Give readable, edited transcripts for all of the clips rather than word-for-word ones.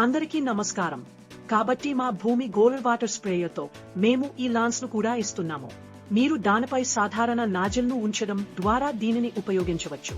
అందరికీ నమస్కారం. కాబట్టి మా భూమి గోల్డ్ వాటర్ స్ప్రేయర్తో మేము ఈ లాన్స్ ను కూడా ఇస్తున్నాము. మీరు దానిపై సాధారణ నాజిల్ ను ఉంచడం ద్వారా దీనిని ఉపయోగించవచ్చు.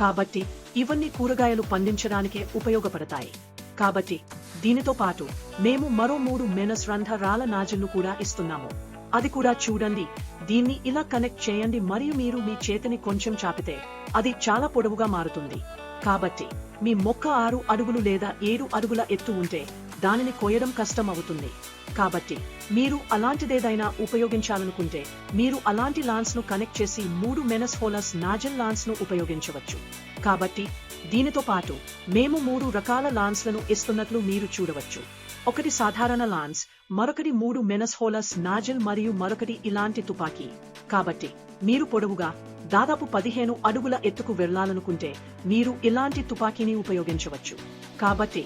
కాబట్టి ఇవన్నీ కూరగాయలు పండించడానికే ఉపయోగపడతాయి. కాబట్టి దీనితో పాటు మేము మరో 3 మెనస్ రంధ్రాల నాజిల్ ను కూడా ఇస్తున్నాము. అది కూడా చూడండి. దీన్ని ఇలా కనెక్ట్ చేయండి మరియు మీరు మీ చేతిని కొంచెం చాపితే అది చాలా పొడవుగా మారుతుంది. కాబట్టి మీ మొక్క 6 అడుగులు లేదా 7 అడుగుల ఎత్తు ఉంటే దానిని కోయడం కష్టం అవుతుంది. కాబట్టి మీరు అలాంటిదేదైనా ఉపయోగించాలనుకుంటే మీరు అలాంటి లాన్స్ ను కనెక్ట్ చేసి 3 మెనస్ హోలస్ నాజిల్ లాన్స్ ను ఉపయోగించవచ్చు. కాబట్టి దీనితో పాటు మేము 3 రకాల లాన్స్ లను ఇస్తున్నట్లు మీరు చూడవచ్చు. ఒకటి సాధారణ లాన్స్, మరొకటి 3 మెనస్ హోలస్ నాజిల్ మరియు మరొకటి ఇలాంటి తుపాకీ. కాబట్టి మీరు పొడవుగా దాదాపు 15 అడుగుల ఎత్తుకు వెళ్లాలనుకుంటే మీరు ఇలాంటి తుపాకీని ఉపయోగించవచ్చు. కాబట్టి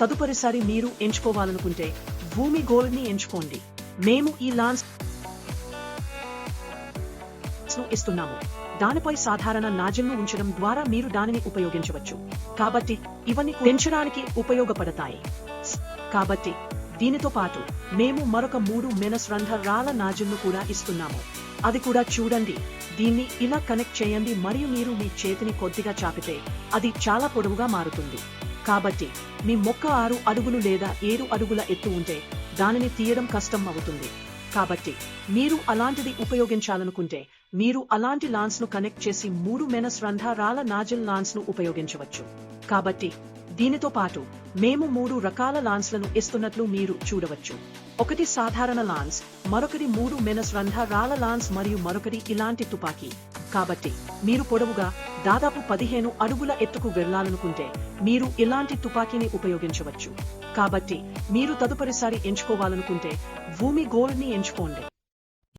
తదుపరిసారి మీరు ఎంచుకోవాలనుకుంటే భూమి గోల్డ్ ని ఎంచుకోండి. మేము ఈ లాన్స్ ను ఇస్తున్నాము. దానిపై సాధారణ నాజిల్ ను ఉంచడం ద్వారా మీరు దానిని ఉపయోగించవచ్చు. కాబట్టి ఇవన్నీ పెంచడానికి ఉపయోగపడతాయి. కాబట్టి దీనితో పాటు మేము మరొక 3 మెనస్ రంధ్రాల నాజిల్ ను కూడా ఇస్తున్నాము. అది కూడా చూడండి. దీన్ని ఇలా కనెక్ట్ చేయండి మరియు మీరు మీ చేతిని కొద్దిగా చాపితే అది చాలా పొడవుగా మారుతుంది. కాబట్టి మీ మొక్క 6 అడుగులు లేదా 7 అడుగుల ఎత్తు ఉంటే దానిని తీయడం కష్టం అవుతుంది. కాబట్టి మీరు అలాంటిది ఉపయోగించాలనుకుంటే మీరు అలాంటి లాన్స్ ను కనెక్ట్ చేసి 3 మెనస్ రంధ్రాల నాజిల్ లాన్స్ ను ఉపయోగించవచ్చు. కాబట్టి దీనితో పాటు మేము 3 రకాల లాన్స్ లను ఇస్తున్నట్లు మీరు చూడవచ్చు. ఒకటి సాధారణ లాన్స్, మరొకటి 3 మెనస్ రంధ్రాల లాన్స్ మరియు మరొకటి ఇలాంటి తుపాకీ. కాబట్టి మీరు పొడవుగా దాదాపు 15 అడుగుల ఎత్తుకు వెళ్లాలనుకుంటే మీరు ఇలాంటి తుపాకీని ఉపయోగించవచ్చు. కాబట్టి మీరు తదుపరిసారి ఎంచుకోవాలనుకుంటే భూమి గోల్డ్ ని ఎంచుకోండి.